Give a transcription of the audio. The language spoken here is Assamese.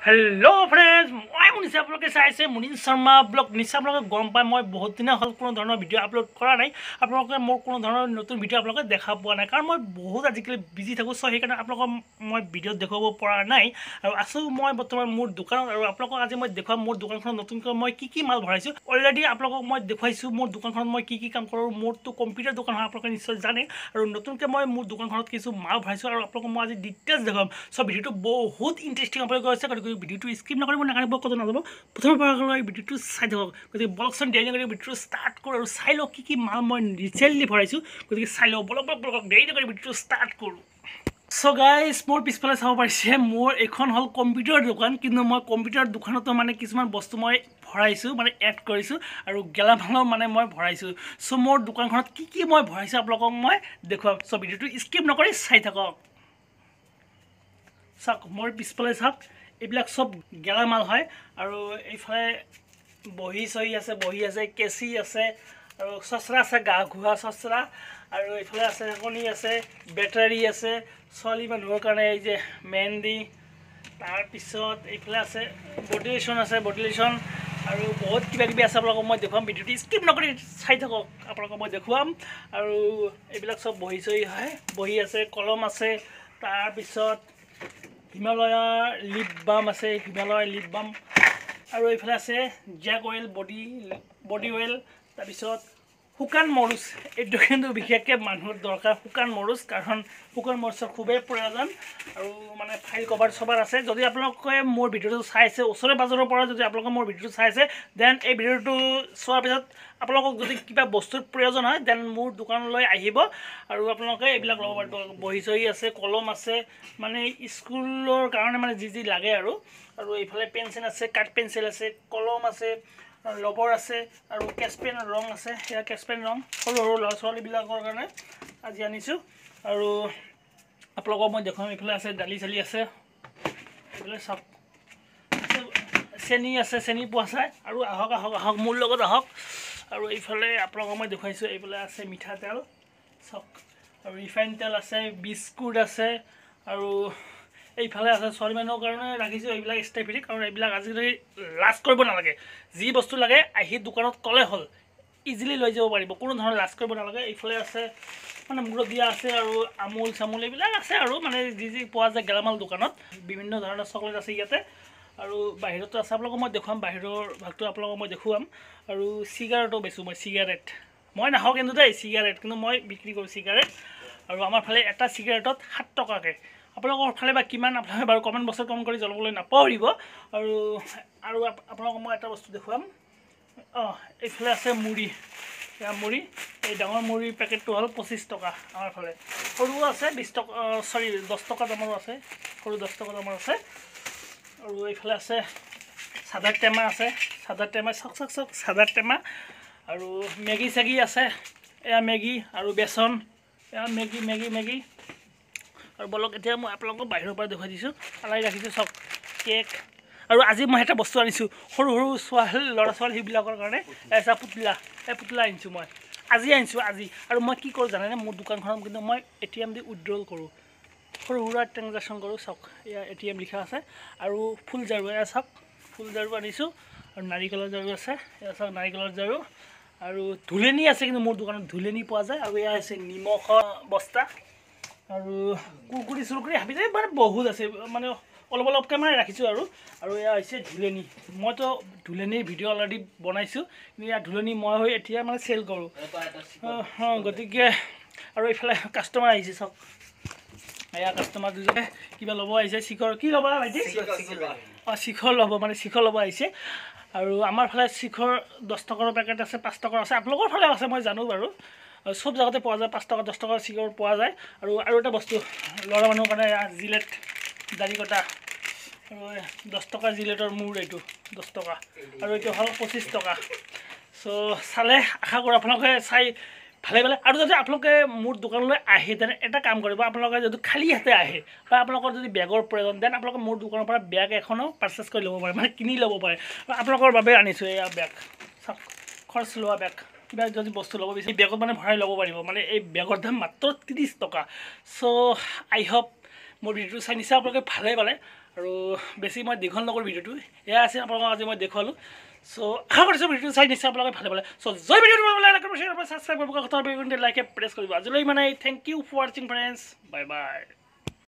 हेलो फ्रेंड्स मैं मुनिस आपलोके चाइছে মুনিন শৰ্মা ব্লগ নিশ্চয় আপোনালোকে গম পায় মই বহুত দিন হ'ল কোনো ধৰণৰ ভিডিঅ' আপলোড কৰা নাই আপোনালোকে মোৰ কোনো ধৰণৰ নতুন ভিডিঅ' আপোনালোকে দেখা পোৱা নাই কাৰণ মই বহুত আজিকালি বিজি থাকোঁ সো সেইকাৰণে আপোনালোকক মই ভিডিঅ' দেখুৱাব পৰা নাই আৰু আছো মই বৰ্তমান মোৰ দোকানত আৰু আপোনালোকক আজি মই দেখুৱাম মোৰ দোকানখনত নতুনকৈ মই কি মাল ভৰাইছো অলৰেডি আপোনালোকক মই দেখুৱাইছো মোৰ দোকানখনত মই কি কাম কৰোঁ মোৰটো কম্পিউটাৰ দোকান হয় আপোনালোকে নিশ্চয় জানে আৰু নতুনকৈ মই মোৰ দোকানখনত কিছু মাল ভৰাইছো আৰু আপোনালোকক মই আজি ডিটেইলছ দেখাম সো ভিডিঅ'টো বহুত ইন্টাৰেষ্টিং আপোনালোকে আছে ভিডিঅ'টো স্কিপ নকৰিব নাকাৰিব কত নাযাব প্ৰথমৰ পৰা ভিডিঅ'টো চাই থাকক গতিকে বলকচোন দেৰি নকৰি ভিডিঅ'টো ষ্টাৰ্ট কৰোঁ আৰু চাই লওক কি মাল মই ৰিচেণ্টলি ভৰাইছোঁ গতিকে চাই লওক বলক দেৰি নকৰি ভিডিঅ'টো ষ্টাৰ্ট কৰোঁ সো গাইজ মোৰ পিছফালে চাব পাৰিছে মোৰ এখন হ'ল কম্পিউটাৰ দোকান কিন্তু মই কম্পিউটাৰ দোকানতো মানে কিছুমান বস্তু মই ভৰাইছোঁ মানে এড কৰিছোঁ আৰু গেলামালৰ মানে মই ভৰাইছোঁ সো মোৰ দোকানখনত কি মই ভৰাইছোঁ আপোনালোকক মই দেখুৱাম সো ভিডিঅ'টো স্কিপ নকৰি চাই থাকক চাওক মোৰ পিছফালে চাওক এইবিলাক সব গেলামাল হয় আৰু এইফালে বহি আছে কেচি আছে আৰু চচৰা আছে গা ঘুহা চচৰা আৰু এইফালে আছে কণী আছে বেটাৰী আছে ছোৱালী মানুহৰ কাৰণে এই যে মেহেন্দি তাৰপিছত এইফালে আছে বডি লোশ্যন আৰু বহুত কিবাকিবি আছে আপোনালোকক মই দেখুৱাম ভিডিঅ'টো স্কিপ নকৰি চাই থাকক আপোনালোকক মই দেখুৱাম আৰু এইবিলাক সব বহি আছে কলম আছে তাৰপিছত হিমালয়াৰ লিপ বাম আছে আৰু এইফালে আছে জেক অইল বডি অইল তাৰপিছত শুকান মৰুচ এইটো কিন্তু বিশেষকৈ মানুহৰ দৰকাৰ শুকান মৰুচ কাৰণ শুকান মৰুচৰ খুবেই প্ৰয়োজন আৰু মানে ফাইল কভাৰ সবাৰ আছে যদি আপোনালোকে মোৰ ভিডিঅ'টো চাইছে ওচৰে পাজৰৰ পৰা যদি আপোনালোকে মোৰ ভিডিঅ'টো চাইছে দেন এই ভিডিঅ'টো চোৱাৰ পিছত আপোনালোকক যদি কিবা বস্তুৰ প্ৰয়োজন হয় দেন মোৰ দোকানলৈ আহিব আৰু আপোনালোকে এইবিলাক ল'ব পাৰিব বহি আছে কলম আছে মানে স্কুলৰ কাৰণে মানে যি লাগে আৰু এইফালে পেঞ্চিল আছে কাঠ পেঞ্চিল আছে কলম আছে ৰবৰ আছে আৰু কেছপেন ৰং আছে এয়া কেছপেন ৰং সৰু ল'ৰা ছোৱালীবিলাকৰ কাৰণে আজি আনিছোঁ আৰু আপোনালোকক মই দেখুৱাম এইফালে আছে দালি চালি আছে এইফালে চাওক চেনি আছে চেনি পোৱা যায় আৰু আহক মোৰ লগত আহক আৰু এইফালে আপোনালোকক মই দেখুৱাইছোঁ এইফালে আছে মিঠাতেল চাওক আৰু ৰিফাইন তেল আছে বিস্কুট আছে আৰু এইফালে আছে ছোৱালী মানুহৰ কাৰণে ৰাখিছোঁ এইবিলাক ষ্টেফ্ৰি কাৰণ এইবিলাক আজিকালি লাজ কৰিব নালাগে যি বস্তু লাগে আহি দোকানত ক'লে হ'ল ইজিলি লৈ যাব পাৰিব কোনো ধৰণৰ লাজ কৰিব নালাগে এইফালে আছে মানে মূৰত দিয়া আছে আৰু আমুল চামুল এইবিলাক আছে আৰু মানে যি পোৱা যায় গেলামাল দোকানত বিভিন্ন ধৰণৰ চকলেট আছে ইয়াতে আৰু বাহিৰতো আছে আপোনালোকক মই দেখুৱাম বাহিৰৰ ভাগটো আপোনালোকক মই দেখুৱাম আৰু চিগাৰেটো বেচোঁ মই চিগাৰেট মই নাখাওঁ কিন্তু দেই চিগাৰেট কিন্তু মই বিক্ৰী কৰোঁ চিগাৰেট আৰু আমাৰ ফালে এটা চিগাৰেটত 7 টকাকৈ আপোনালোকৰ ফালে বা কিমান আপোনালোকে বাৰু কমেণ্ট বক্সত কমেণ্ট কৰি জনাবলৈ নাপাহৰিব আৰু আপোনালোকক মই এটা বস্তু দেখুৱাম এইফালে আছে মুড়ি মুড়ি এই ডাঙৰ মুড়িৰ পেকেটটো হ'ল 25 টকা আমাৰ ফালে সৰু আছে 20 টকা 10 টকা দামৰো আছে সৰু 10 টকা দামৰ আছে আৰু এইফালে আছে চাদাৰ টেমা আছে চাওক চাদাৰ টেমা আৰু মেগী চেগি আছে এয়া মেগী আৰু বেচন এয়া মেগী আৰু বলক এতিয়া মই আপোনালোকক বাহিৰৰ পৰা দেখুৱাই দিছোঁ আলাই ৰাখিছোঁ চাওক কেক আৰু আজি মই এটা বস্তু আনিছোঁ সৰু ল'ৰা ছোৱালী সেইবিলাকৰ কাৰণে এটা পুতলা আনিছোঁ মই আজি আৰু মই কি কৰোঁ জানেনে মোৰ দোকানখনত কিন্তু মই ATM দি উইথড্ৰল কৰোঁ সৰু সুৰা ট্ৰেনজেকশ্যন কৰোঁ চাওক এয়া ATM লিখা আছে আৰু ফুল ঝাৰু এয়া চাওক ফুল ঝাৰু আনিছোঁ আৰু নাৰিকলৰ ঝাৰু আছে এয়া চাওক নাৰিকলৰ ঝাৰু আৰু ধুলেনি আছে কিন্তু মোৰ দোকানত ধুলেনি পোৱা যায় আৰু এয়া আছে নিমখৰ বস্তা আৰু কুৰকুৰি হাবি যায় মানে বহুত আছে মানে অলপকৈ মানে ৰাখিছোঁ আৰু এয়া হৈছে ধুলেনি মইতো ধুলেনিৰ ভিডিঅ' অলৰেডি বনাইছোঁ কিন্তু ইয়াৰ ধুলেনি মই এতিয়া মানে চেল কৰোঁ গতিকে আৰু এইফালে কাষ্টমাৰ আহিছে চাওক এয়া কাষ্টমাৰ দুজনে কিবা ল'ব আহিছে শিখৰ কি ল'ব ভাইটি শিখৰ ল'ব আহিছে আৰু আমাৰ ফালে শিখৰ 10 টকাৰ পেকেট আছে 5 টকাৰ আছে আপোনালোকৰ ফালে আছে মই জানো বাৰু সব জায়গাতে পোৱা যায় 5 টকা 10 টকাৰ শিখৰ পোৱা যায় আৰু এটা বস্তু ল'ৰা মানুহৰ কাৰণে জিলেট দাড়ি কটা আৰু 10 টকাৰ জিলেটৰ মূৰ এইটো 10 টকা আৰু এইটো হ'ল 25 টকা সো চালে আশা কৰোঁ আপোনালোকে চাই ভালে আৰু যদি আপোনালোকে মোৰ দোকানলৈ আহে তেনে এটা কাম কৰিব আপোনালোকে যদি খালী হাতে আহে বা আপোনালোকৰ যদি বেগৰ প্ৰয়োজন দেন আপোনালোকে মোৰ দোকানৰ পৰা বেগ এখনো পাৰচেছ কৰি ল'ব পাৰে মানে কিনি ল'ব পাৰে আপোনালোকৰ বাবে আনিছোঁ এয়া বেগ চাওক খৰচ লোৱা বেগ কিবা যদি বস্তু ল'ব বিচাৰে বেগত মানে ভৰাই ল'ব পাৰিব মানে এই বেগৰ দাম মাত্ৰ 30 টকা সো আই হোপ মোৰ ভিডিঅ'টো চাই নিশ্চয় আপোনালোকে ভালে আৰু বেছি মই দীঘল নকৰোঁ ভিডিঅ'টো এয়া আছে আপোনালোকক আজি মই দেখুৱালোঁ চ' আশা কৰিছোঁ ভিডিঅ'টো চাই নিশ্চয় আপোনালোকে ভালে পালে চ' যদি ভিডিঅ'টো ভাল লাগে ছাবস্ক্ৰাইব কৰিব কথা লাইকে প্ৰেছ কৰিব আজিলৈ মানে থেংক ইউ ফৰ ৱাচিং ফ্ৰেণ্ডছ বাই বাই